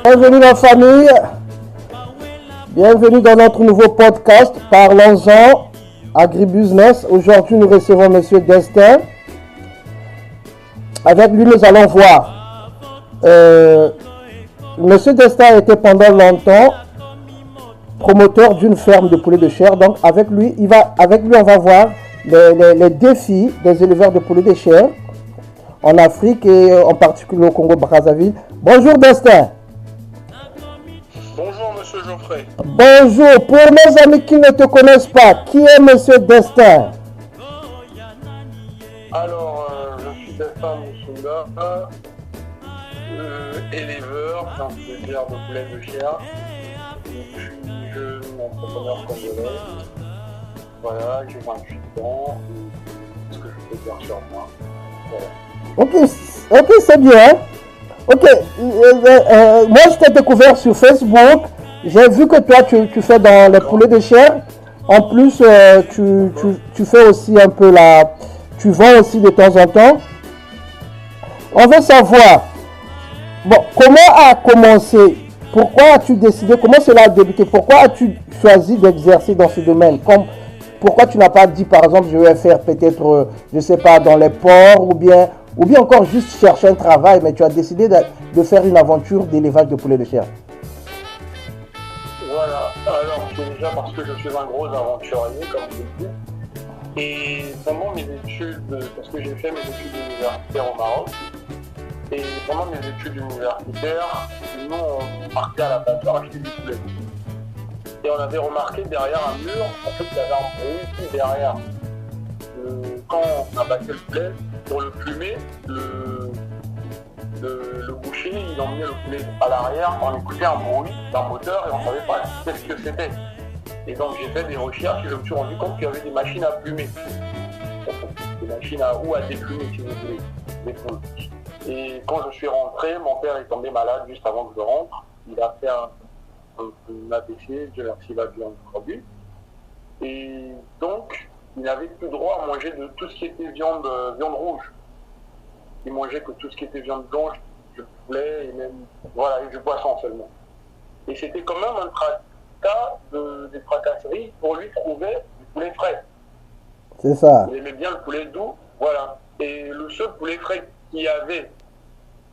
Bienvenue la famille, bienvenue dans notre nouveau podcast Parlons-en Agribusiness. Aujourd'hui nous recevons Monsieur Destin. Avec lui nous allons voir. Monsieur Destin était pendant longtemps promoteur d'une ferme de poulets de chair. Donc avec lui on va voir les défis des éleveurs de poulets de chair en Afrique et en particulier au Congo-Brazzaville. Bonjour Destin. Bonjour Monsieur Geoffrey. Bonjour. Pour mes amis qui ne te connaissent pas, qui est Monsieur Destin? Alors, je suis Destin Moussunda, éleveur, j'en de poulet de chair. Je suis jeune entrepreneur congolais. Voilà, j'ai 28 ans. Ce que je peux dire sur moi. Voilà. Ok, c'est bien. Ok, moi je t'ai découvert sur Facebook. J'ai vu que toi tu fais dans les poulets de chair. En plus, tu fais aussi un peu tu vends aussi de temps en temps. On veut savoir, comment a commencé? Pourquoi as-tu décidé? Comment cela a débuté? Pourquoi as-tu choisi d'exercer dans ce domaine? Pourquoi tu n'as pas dit par exemple je vais faire peut-être, je ne sais pas, dans les ports ou bien encore juste chercher un travail, mais tu as décidé de faire une aventure d'élevage de poulets de chair? Voilà, alors c'est déjà parce que je suis un gros aventurier, comme je dis. Et pendant mes études, parce que j'ai fait mes études universitaires au Maroc, et pendant mes études universitaires, nous on partait à l'abattoir acheter du poulet. Et on avait remarqué derrière un mur, en fait il y avait un bruit derrière. Quand on abattait le poulet, pour le plumer, le boucher, il emmenait le poulet à l'arrière, on écoutait un bruit d'un moteur et on ne savait pas ce que c'était. Et donc j'ai fait des recherches et je me suis rendu compte qu'il y avait des machines à plumer. Des machines à roues à déplumer, si vous voulez, des poules. Et quand je suis rentré, mon père est tombé malade juste avant que je rentre. Il a fait un AVC, Dieu merci, il va bien aujourd'hui. Et donc, il n'avait plus droit à manger de tout ce qui était viande rouge. Il mangeait que tout ce qui était viande blanche, du poulet et même, voilà, et du poisson seulement. Et c'était quand même un tracas des tracasseries pour lui trouver du poulet frais. C'est ça. Il aimait bien le poulet doux, voilà. Et le seul poulet frais qu'il y avait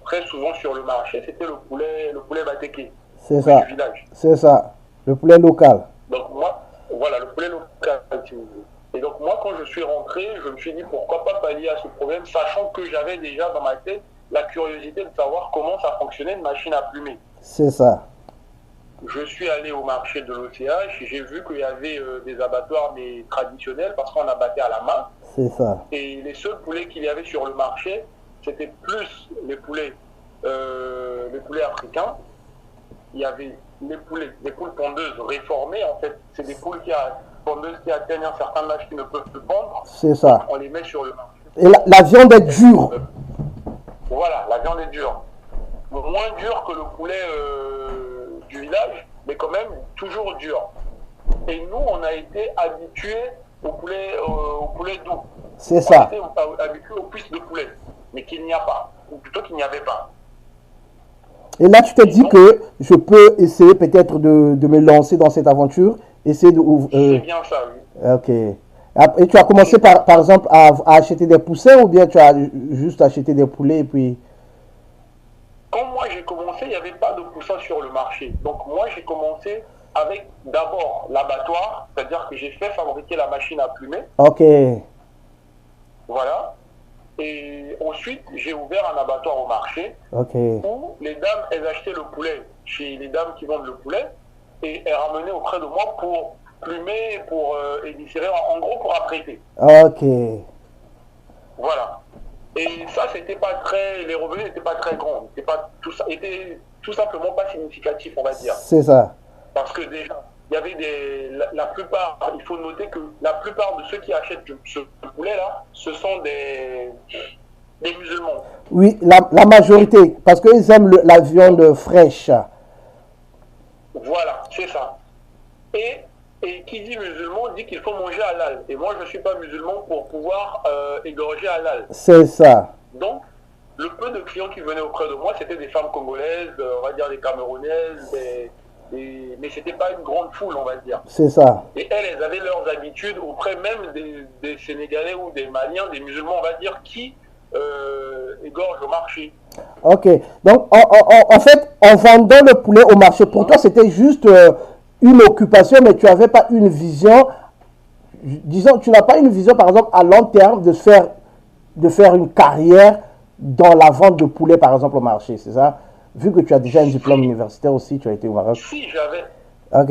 très souvent sur le marché, c'était le poulet batéké. C'est ça. Du village. C'est ça. Le poulet local. Donc moi, voilà, le poulet local, si vous voulez. Et donc moi, quand je suis rentré, je me suis dit pourquoi pas pallier à ce problème, sachant que j'avais déjà dans ma tête la curiosité de savoir comment ça fonctionnait une machine à plumer. C'est ça. Je suis allé au marché de l'OCH, j'ai vu qu'il y avait des abattoirs mais traditionnels parce qu'on abattait à la main. C'est ça. Et les seuls poulets qu'il y avait sur le marché, c'était plus les poulets africains. Il y avait les poules pondeuses réformées, en fait. C'est des poules pondeuses qui atteignent un certain âge qui ne peuvent plus pondre. C'est ça. On les met sur le marché. Et la viande est dure. Voilà, la viande est dure. Moins dure que le poulet du village, mais quand même toujours dur. Et nous, on a été habitués au poulet doux. C'est ça. On a été habitués aux cuisses de poulet, mais qu'il n'y a pas, ou plutôt qu'il n'y avait pas. Et là, tu te dis que je peux essayer peut-être de me lancer dans cette aventure. C'est bien ça, oui. Ok. Et tu as commencé par exemple à acheter des poussins ou bien tu as juste acheté des poulets et puis... Quand moi j'ai commencé, il n'y avait pas de poussins sur le marché. Donc moi j'ai commencé avec d'abord l'abattoir, c'est-à-dire que j'ai fait fabriquer la machine à plumer. Ok. Voilà. Et ensuite, j'ai ouvert un abattoir au marché où les dames, elles achetaient le poulet chez les dames qui vendent le poulet et elles ramenaient auprès de moi pour plumer, pour éviscérer, en gros pour apprêter. Ok. Voilà. Et ça, les revenus n'étaient pas très grands. Était tout simplement pas significatif, on va dire. C'est ça. Parce que déjà, il y avait la plupart, il faut noter que la plupart de ceux qui achètent ce poulet-là, ce sont des musulmans. Oui, la majorité, parce qu'ils aiment la viande fraîche. Voilà, c'est ça. Et qui dit musulman dit qu'il faut manger halal. Et moi, je ne suis pas musulman pour pouvoir égorger halal. C'est ça. Donc, le peu de clients qui venaient auprès de moi, c'était des femmes congolaises, on va dire des Camerounaises, mais c'était pas une grande foule, on va dire. C'est ça. Et elles avaient leurs habitudes auprès même des Sénégalais ou des Maliens, des musulmans, on va dire, qui égorgent au marché. Ok. Donc, en fait, en vendant le poulet au marché, pour toi, c'était juste une occupation, mais tu n'avais pas une vision. Disons, tu n'as pas une vision, par exemple, à long terme de faire une carrière dans la vente de poulet, par exemple, au marché, c'est ça? Vu que tu as déjà un diplôme universitaire aussi, tu as été au Maroc. Si, j'avais. Ok.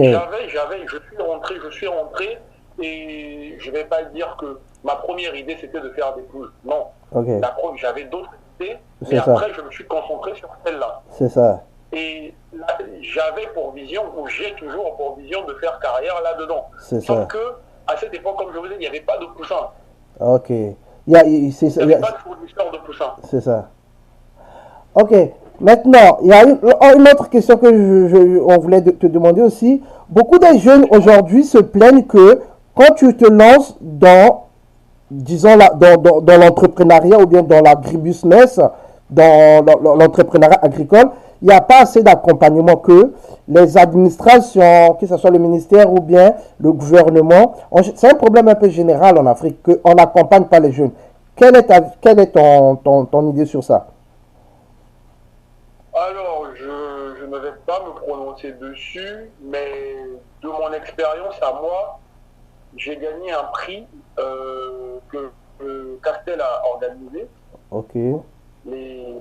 Je suis rentré, et je ne vais pas dire que ma première idée c'était de faire des poules. Non. Ok. J'avais d'autres idées, C'est mais ça. après je me suis concentré sur celle-là. C'est ça. Et là, j'avais pour vision, ou j'ai toujours pour vision de faire carrière là-dedans. C'est Sauf ça. que, à cette époque, comme je vous ai dit, il n'y avait pas de poussins. Ok. Il n'y avait pas de fournisseur de poussins. C'est ça. Ok. Maintenant, il y a une autre question que on voulait te demander aussi. Beaucoup de jeunes aujourd'hui se plaignent que quand tu te lances dans, disons, dans l'entrepreneuriat ou bien dans l'agribusiness, dans l'entrepreneuriat agricole, il n'y a pas assez d'accompagnement, que les administrations, que ce soit le ministère ou bien le gouvernement, c'est un problème un peu général en Afrique, qu'on n'accompagne pas les jeunes. Quelle est ton idée sur ça? Alors, je ne vais pas me prononcer dessus, mais de mon expérience à moi, j'ai gagné un prix que Castel a organisé. Ok. Les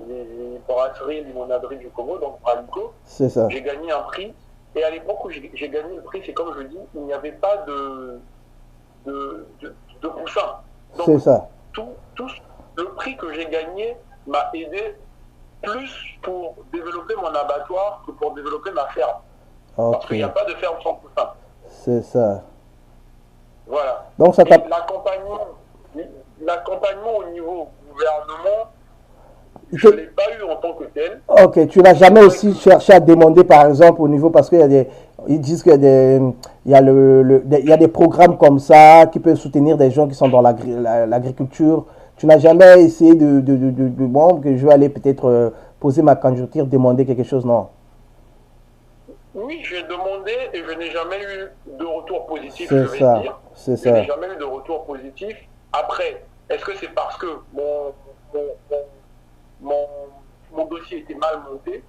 brasseries et limonaderies du Congo, donc Bralico. C'est ça. J'ai gagné un prix. Et à l'époque où j'ai gagné le prix, c'est comme je dis, il n'y avait pas de poussin. C'est ça. Le prix que j'ai gagné m'a aidé plus pour développer mon abattoir que pour développer ma ferme. Ok. Parce qu'il n'y a pas de ferme sans poussin. C'est ça. Voilà. Donc ça t'a... L'accompagnement au niveau gouvernement, je ne l'ai pas eu en tant que tel. Ok, tu n'as jamais aussi cherché à demander, par exemple, au niveau, parce qu'il y a ils disent qu'il y a il y a des programmes comme ça qui peuvent soutenir des gens qui sont dans l'agriculture. Tu n'as jamais essayé bon, que je vais aller peut-être poser ma candidature, demander quelque chose, non? Oui, j'ai demandé et je n'ai jamais eu de retour positif, je vais dire. C'est je ça. n'ai jamais eu de retour positif. Après, est-ce que c'est parce que mon dossier était mal monté?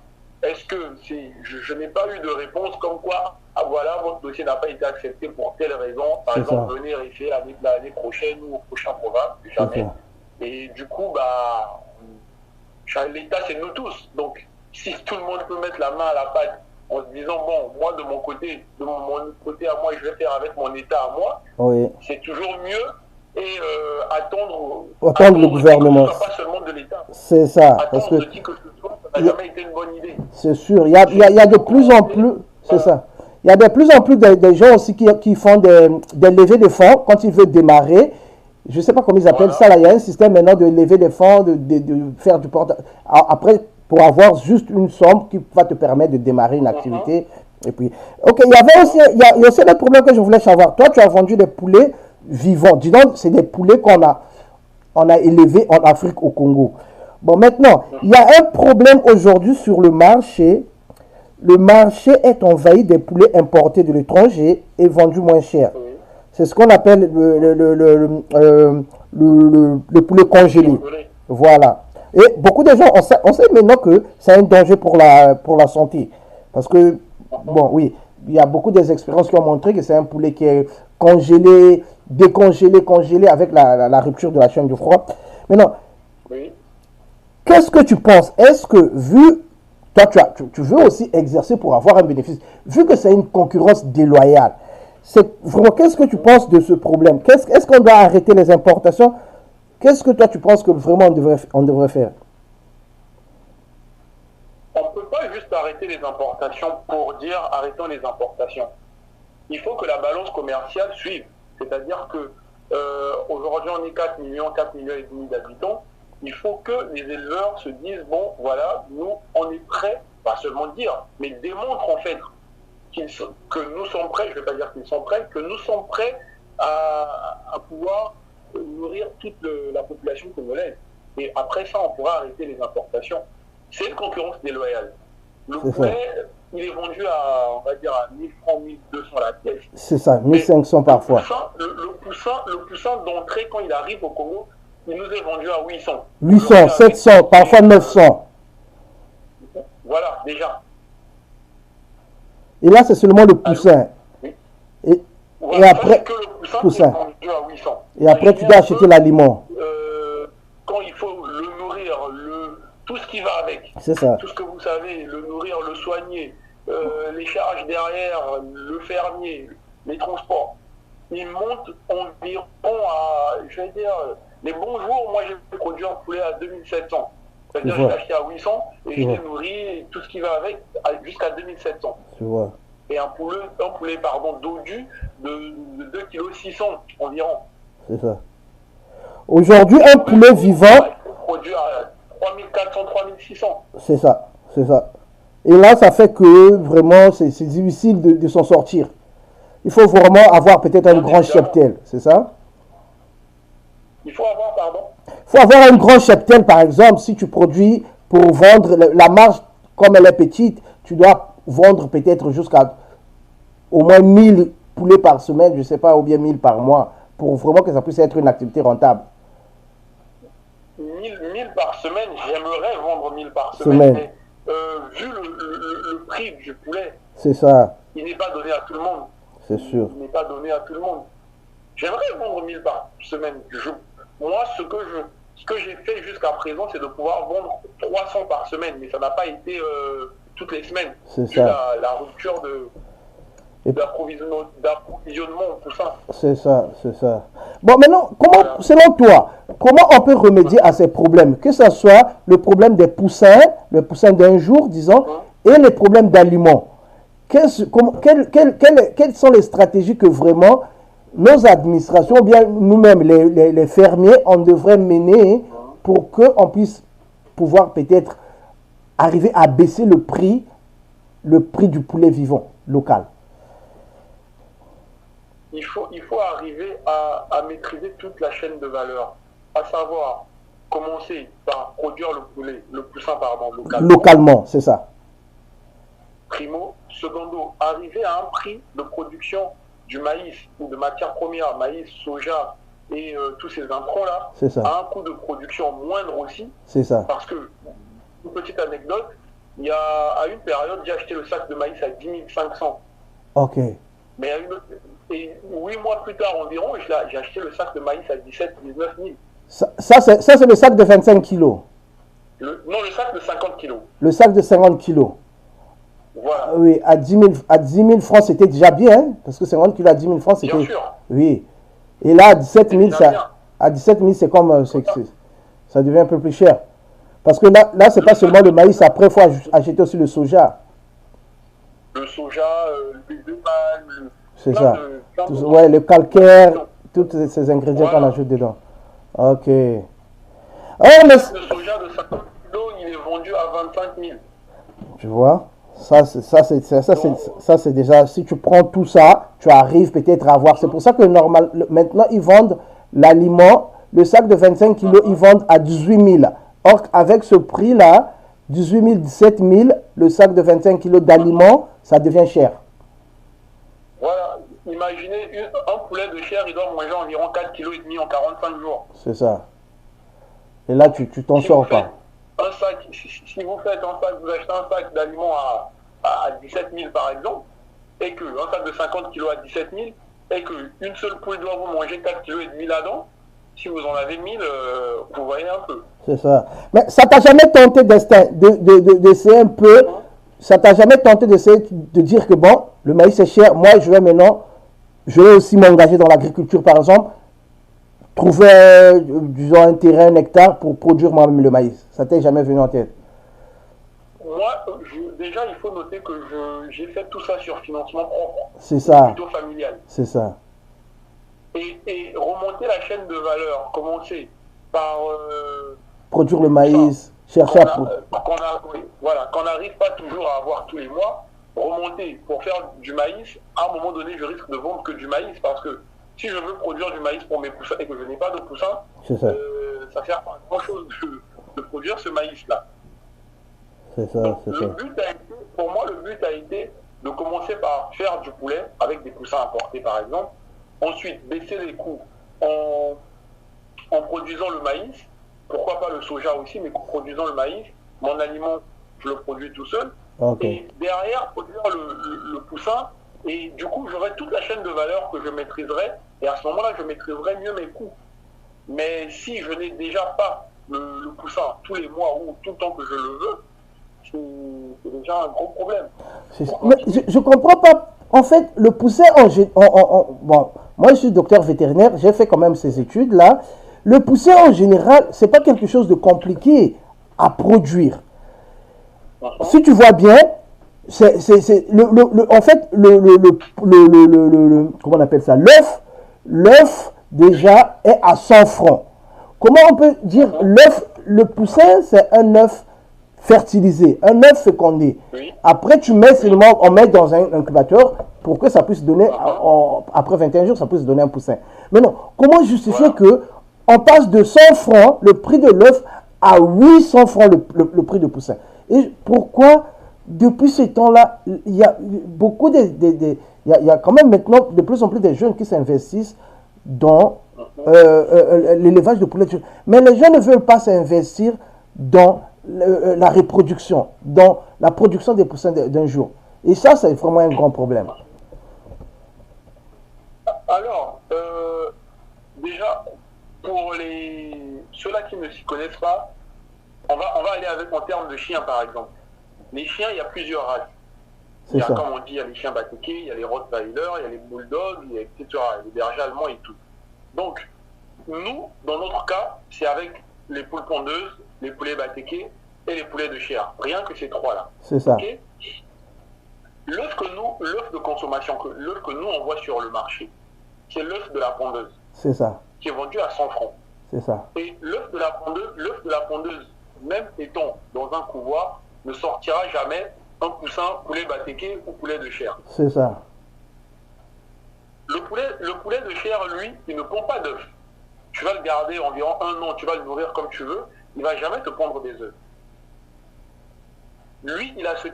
Est-ce que je n'ai pas eu de réponse comme quoi, ah voilà, votre dossier n'a pas été accepté pour telle raison, par exemple, venez vérifier l'année prochaine ou au prochain programme, jamais. Et du coup, l'État, c'est nous tous. Donc, si tout le monde peut mettre la main à la pâte en se disant, bon, moi, de mon côté à moi, je vais faire avec mon État à moi, oui. C'est toujours mieux. Et attendre le gouvernement. Pas seulement de l'État. C'est ça. Parce que ça n'a jamais été une bonne idée. C'est sûr. Il y a de plus en plus. C'est ça. Il y a de plus en plus de gens aussi qui font des levées de fonds quand ils veulent démarrer. Je ne sais pas comment ils appellent ça. Là. Il y a un système maintenant de lever des fonds, de faire du porte. Après, pour avoir juste une somme qui va te permettre de démarrer une activité. Et puis, ok, il y a aussi le problème que je voulais savoir. Toi, tu as vendu des poulets vivants. Dis donc, c'est des poulets qu'on a élevés en Afrique, au Congo. Bon, maintenant, il y a un problème aujourd'hui sur le marché. Le marché est envahi des poulets importés de l'étranger et vendus moins cher. C'est ce qu'on appelle le poulet congelé. Voilà. Et beaucoup de gens, on sait maintenant que c'est un danger pour la santé. Parce que, bon, oui, il y a beaucoup d'expériences qui ont montré que c'est un poulet qui est congelé, décongelé, congelé avec la rupture de la chaîne du froid. Maintenant, qu'est-ce que tu penses? Est-ce que, toi, tu veux aussi exercer pour avoir un bénéfice, vu que c'est une concurrence déloyale, qu'est-ce que tu penses de ce problème? Est-ce qu'on doit arrêter les importations? Qu'est-ce que toi, tu penses que vraiment on devrait faire? On ne peut pas juste arrêter les importations pour dire arrêtons les importations. Il faut que la balance commerciale suive. C'est-à-dire que aujourd'hui on est 4 millions et demi d'habitants. Il faut que les éleveurs se disent, bon voilà, nous on est prêts, pas seulement dire, mais démontrent en fait que nous sommes prêts, je ne vais pas dire qu'ils sont prêts, que nous sommes prêts à pouvoir nourrir toute la population congolaise. Et après ça, on pourra arrêter les importations. C'est une concurrence déloyale. Le poulet, il est vendu à, on va dire, à 1000 francs, 1200 la pièce. C'est ça, 1500 parfois. Le poussin d'entrée, quand il arrive au Congo, il nous est vendu à 800. 800, 700, parfois 900. Voilà, déjà. Et là, c'est seulement le poussin. Oui. Et après, que le poussin est vendu à 800. Et après, tu dois acheter l'aliment. Quand il faut le nourrir, tout ce qui va avec. C'est ça. Tout ce que vous savez, le nourrir, le soigner, les charges derrière, le fermier, les transports. Il monte environ à, je vais dire, les bons jours, moi j'ai produit un poulet à 2700. C'est-à-dire que je l'ai acheté à 800 et je l'ai nourri, tout ce qui va avec, jusqu'à 2700. Tu vois. Et un poulet dodu de 2,6 kg environ. C'est ça. Aujourd'hui, un poulet vivant. Produit à 3400, 3600. C'est ça, c'est ça. Et là, ça fait que vraiment, c'est difficile de s'en sortir. Il faut vraiment avoir peut-être un grand cheptel, c'est ça? Il faut avoir, pardon? Il faut avoir un grand cheptel, par exemple, si tu produis pour vendre, la marge, comme elle est petite, tu dois vendre peut-être jusqu'à au moins 1000 poulets par semaine, je ne sais pas, ou bien 1000 par mois, pour vraiment que ça puisse être une activité rentable. 1000 par semaine, j'aimerais vendre 1000 par semaine. Mais, vu le prix du poulet, c'est ça. Il n'est pas donné à tout le monde. C'est sûr. Il n'est pas donné à tout le monde. J'aimerais vendre 1000 par semaine. Moi, ce que j'ai fait jusqu'à présent, c'est de pouvoir vendre 300 par semaine, mais ça n'a pas été toutes les semaines. C'est ça. La rupture d'approvisionnement, tout ça. C'est ça, c'est ça. Bon, maintenant, selon toi, comment on peut remédier à ces problèmes? Que ce soit le problème des poussins, le poussin d'un jour, disons, et les problèmes d'aliments. Quelles sont les stratégies que vraiment nos administrations, ou bien nous-mêmes, les fermiers, on devrait mener pour qu'on puisse pouvoir peut-être arriver à baisser le prix du poulet vivant local? Il faut arriver à maîtriser toute la chaîne de valeur, à savoir commencer par produire le poussin localement, c'est ça. Primo, secondo, arriver à un prix de production du maïs ou de matières premières, maïs, soja et tous ces intrants-là, à un coût de production moindre aussi. C'est ça. Parce que, une petite anecdote, à une période, j'ai acheté le sac de maïs à 10 500. Ok. Mais et 8 mois plus tard environ, j'ai acheté le sac de maïs à 17 000, 19 000. Ça c'est le sac de 25 kilos. Non, le sac de 50 kilos. Le sac de 50 kilos. Voilà. Oui, à 10 000 francs, c'était déjà bien, hein, parce que 50 kilos à 10 000 francs, c'était... Bien sûr. Oui. Et là, à 17 000, c'est comme... ça devient un peu plus cher. Parce que là c'est pas seulement le maïs, après, il faut acheter aussi le soja. Le soja, l'huile de palme, c'est ça. Ouais, le calcaire, tous ces ingrédients qu'on ajoute dedans. Ok. Oh, mais... Le soja de 50 kilos, il est vendu à 25 000. Tu vois? Ça c'est déjà, si tu prends tout ça, tu arrives peut-être à avoir. C'est pour ça que maintenant, ils vendent l'aliment, le sac de 25 kilos, ils vendent à 18 000. Or, avec ce prix-là, 18 000, 17 000, le sac de 25 kilos d'aliments, ça devient cher. Voilà, imaginez, un poulet de chair, il doit manger environ 4,5 kg en 45 jours. C'est ça. Et là, tu t'en sors pas. Un sac, si vous faites un sac, vous achetez un sac d'aliments à 17 000 par exemple, et qu'un sac de 50 kg à 17 000, et qu'une seule poule doit vous manger 4,5 kg là-dedans, si vous en avez 1000, vous voyez un peu. C'est ça. Mais ça t'a jamais tenté d'essayer un peu, ça t'a jamais tenté d'essayer de dire que bon, le maïs est cher, moi je vais aussi m'engager dans l'agriculture par exemple, trouver, disons, un terrain, un hectare pour produire moi-même le maïs. Ça t'est jamais venu en tête? Moi, déjà, il faut noter que j'ai fait tout ça sur financement propre. C'est ça. Plutôt familial. C'est ça. Et remonter la chaîne de valeur, commencer par... produire le maïs, chercher à... Voilà, qu'on n'arrive pas toujours à avoir tous les mois, remonter pour faire du maïs, à un moment donné, je risque de vendre que du maïs parce que si je veux produire du maïs pour mes poussins et que je n'ai pas de poussins, ça sert pas à grand chose de produire ce maïs-là. C'est ça, Donc, c'est ça. pour moi, le but a été de commencer par faire du poulet avec des poussins importés par exemple, ensuite baisser les coûts en produisant le maïs, pourquoi pas le soja aussi, mais en produisant le maïs, mon aliment, je le produis tout seul, et derrière produire le poussin, et du coup j'aurai toute la chaîne de valeur que je maîtriserai, et à ce moment-là je maîtriserai mieux mes coûts. Mais si je n'ai déjà pas le poussin tous les mois ou tout le temps que je le veux, c'est déjà un gros problème. Mais je comprends pas. En fait, le poussin, bon, moi je suis docteur vétérinaire, j'ai fait quand même ces études-là. Le poussin en général, c'est pas quelque chose de compliqué à produire. Si tu vois bien, en fait, comment on appelle ça? L'œuf déjà est à 100 francs. Comment on peut dire le poussin, c'est un œuf fertilisé, un œuf fécondé. Oui. Après, on met dans un incubateur pour que ça puisse donner, après 21 jours, ça puisse donner un poussin. Mais non, comment justifier que on passe de 100 francs le prix de l'œuf à 800 francs le prix de poussin? Et pourquoi, depuis ce temps-là, il y a beaucoup il y a quand même maintenant de plus en plus de jeunes qui s'investissent dans l'élevage de poulets. Mais les gens ne veulent pas s'investir dans la reproduction, dans la production des poussins d'un jour. Et ça, c'est vraiment un grand problème. Alors, déjà, pour ceux-là qui ne s'y connaissent pas, on va aller avec en termes de chiens, par exemple. Les chiens, il y a plusieurs races. Il y a, comme on dit, il y a les chiens batékés, il y a les rottweilers, il y a les bulldogs, il y a etc. Il y a les bergers allemands et tout. Donc, nous, dans notre cas, c'est avec les poules pondeuses, les poulets batékés et les poulets de chair. Rien que ces trois-là. C'est ça. Okay, l'œuf de consommation, l'œuf que nous on voit sur le marché, c'est l'œuf de la pondeuse. C'est ça. Qui est vendu à 100 francs. C'est ça. Et l'œuf de la pondeuse, même étant dans un couloir, ne sortira jamais un poussin poulet batéké ou poulet de chair. C'est ça. Le poulet de chair, lui, il ne pond pas d'œufs. Tu vas le garder environ 1 an, tu vas le nourrir comme tu veux, il ne va jamais te pondre des œufs. Lui, il a ce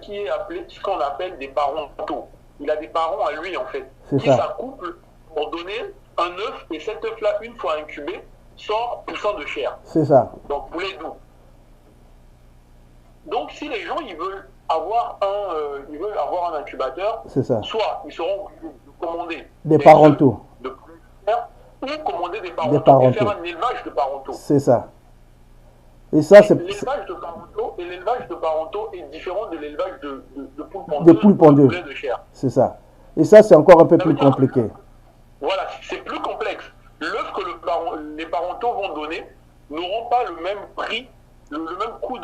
qu'on appelle des parentaux. Il a des parents à lui, en fait, qui s'accouplent pour donner un œuf, et cet œuf-là, une fois incubé, sort poussant de chair. C'est ça. Donc, poulet doux. Donc, si les gens, ils veulent avoir un incubateur, soit ils seront obligés de commander des parentaux. De poulet de chair, ou commander des parentaux. Et faire un élevage de parentaux. C'est ça. Et ça, c'est... L'élevage de parentaux est différent de l'élevage de poules pondeuses. De poules pondeuses. De chair. C'est ça. Et ça, c'est encore un peu plus compliqué. Voilà, c'est plus complexe. L'œuf que les parentaux vont donner n'auront pas le même prix, le même coût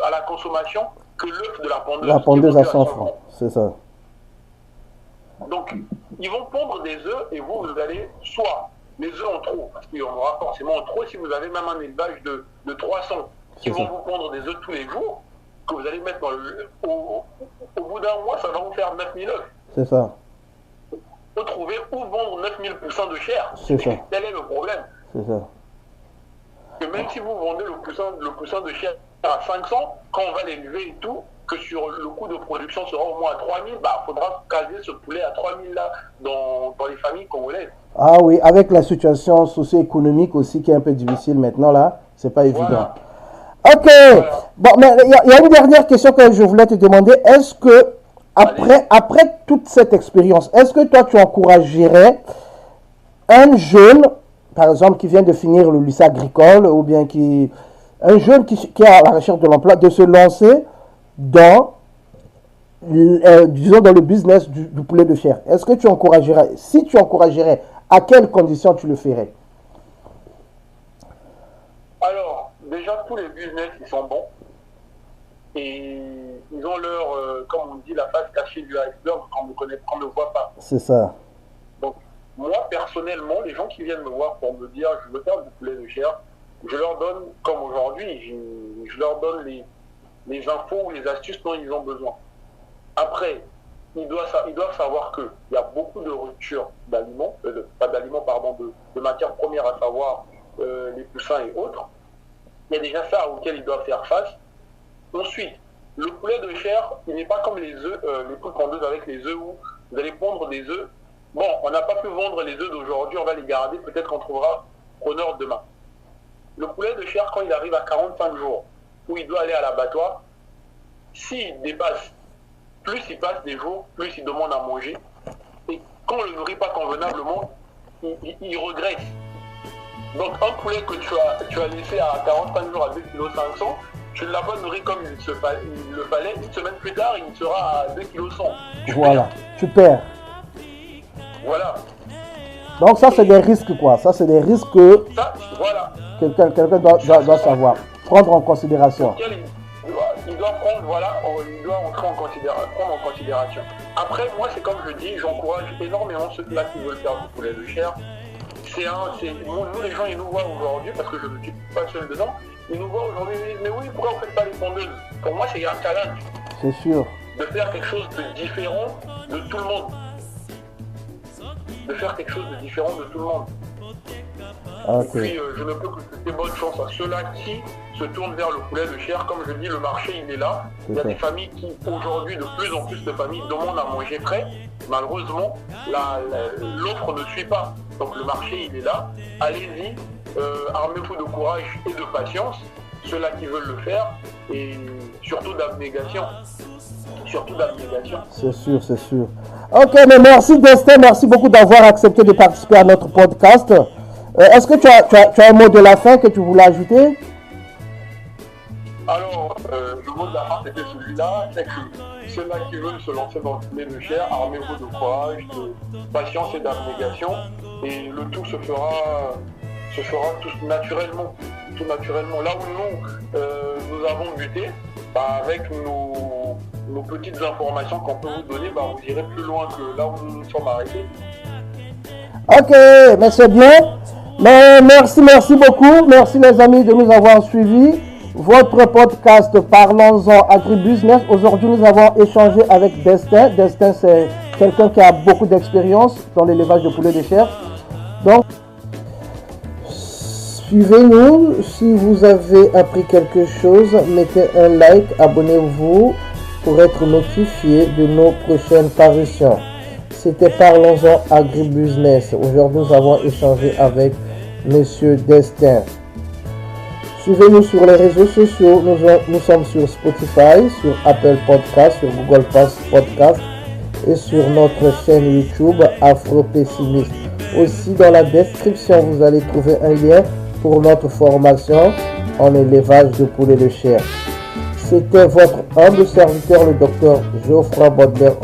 à la consommation que l'œuf de la pondeuse. La pondeuse à 100 francs, c'est ça. Donc, ils vont pondre des œufs et vous allez soit les œufs en trop, parce qu'il y en aura forcément en trop si vous avez même un élevage de 300 qui vont vous pondre des œufs tous les jours, que vous allez mettre au bout d'un mois, ça va vous faire 9000 œufs. C'est ça. Faut trouver où vendre 9000 poussins de chair. C'est ça. Quel est le problème? C'est ça. Que même si vous vendez le poussin de chair à 500, quand on va l'élever et tout, que sur le coût de production sera au moins à 3000, bah, faudra caser ce poulet à 3000 là dans les familles congolaises. Ah oui, avec la situation socio-économique aussi qui est un peu difficile maintenant là, c'est pas évident. Voilà. Ok, bon, mais il y a une dernière question que je voulais te demander. Est-ce que, après toute cette expérience, est-ce que toi tu encouragerais un jeune, par exemple, qui vient de finir le lycée agricole, ou bien un jeune qui est à la recherche de l'emploi, de se lancer dans, disons, dans le business du poulet de chair? Est-ce que tu encouragerais? Si tu encouragerais, à quelles conditions tu le ferais? Alors, déjà, tous les business, ils sont bons. Et ils ont comme on dit, la face cachée du iceberg qu'on ne voit pas. C'est ça. Donc, moi, personnellement, les gens qui viennent me voir pour me dire je veux faire du poulet de chair, je leur donne, comme aujourd'hui, je leur donne les infos ou les astuces dont ils ont besoin. Après, ils doivent savoir qu'il y a beaucoup de ruptures d'aliments, pas d'aliments, pardon, de matières premières, à savoir les poussins et autres. Il y a déjà ça auquel ils doivent faire face. Ensuite, le poulet de chair, il n'est pas comme les œufs, les poules pondeuses avec les œufs où vous allez pondre des œufs. Bon, on n'a pas pu vendre les œufs d'aujourd'hui, on va les garder, peut-être qu'on trouvera preneur demain. Le poulet de chair, quand il arrive à 45 jours, où il doit aller à l'abattoir, s'il dépasse, plus il passe des jours, plus il demande à manger. Et quand on ne le nourrit pas convenablement, il regresse. Donc un poulet que tu as laissé à 45 jours à 2,5 kg, tu ne l'as pas nourri comme il le fallait, une semaine plus tard, il sera à 2,1 kg. Voilà, tu perds. Voilà. Donc ça, c'est des risques, quoi. Ça, c'est des risques que voilà. quelqu'un doit savoir, prendre en considération. Il doit prendre, voilà, il doit prendre en considération. Après, moi, c'est comme je dis, j'encourage énormément ceux-là qui veulent faire du poulet de chair. Nous, les gens, ils nous voient aujourd'hui, parce que je ne suis pas seul dedans, ils nous voient aujourd'hui, ils disent, mais oui, pourquoi vous ne faites pas les pondeuses? Pour moi, c'est un challenge. C'est sûr. De faire quelque chose de différent de tout le monde. De faire quelque chose de différent de tout le monde. Okay. Et puis, je ne peux que souhaiter bonne chance à ceux-là qui se tournent vers le poulet de chair. Comme je dis, le marché, il est là. Il y a des familles qui, aujourd'hui, de plus en plus de familles demandent à manger frais. Malheureusement, l'offre ne suit pas. Donc, le marché, il est là. Allez-y, armez-vous de courage et de patience. Ceux-là qui veulent le faire. Et surtout d'abnégation. C'est sûr, c'est sûr. Ok, mais merci Destin, merci beaucoup d'avoir accepté de participer à notre podcast. Est-ce que tu as un mot de la fin que tu voulais ajouter? Alors, le mot de la fin c'était celui-là, c'est que ceux-là qui veulent se lancer dans le poulet de chair, armez-vous de courage, de patience et d'abnégation, et le tout se fera tout naturellement. Là où nous avons buté, avec nos petites informations qu'on peut vous donner, vous irez plus loin que là où nous nous sommes arrêtés. Ok, mais c'est bien. Mais merci beaucoup. Merci les amis de nous avoir suivis. Votre podcast Parlons-en Agribusiness. Aujourd'hui, nous avons échangé avec Destin. Destin, c'est quelqu'un qui a beaucoup d'expérience dans l'élevage de poulets de chair. Donc, suivez-nous. Si vous avez appris quelque chose, mettez un like, abonnez-vous pour être notifié de nos prochaines parutions. C'était Parlons-en Agribusiness. Aujourd'hui, nous avons échangé avec Monsieur Destin. Suivez-nous sur les réseaux sociaux. Nous sommes sur Spotify, sur Apple Podcast, sur Google Podcast et sur notre chaîne YouTube Afro Pessimiste. Aussi, dans la description, vous allez trouver un lien pour notre formation en élevage de poulets de chair. C'était votre humble serviteur, le docteur Geoffroy Baudelaire.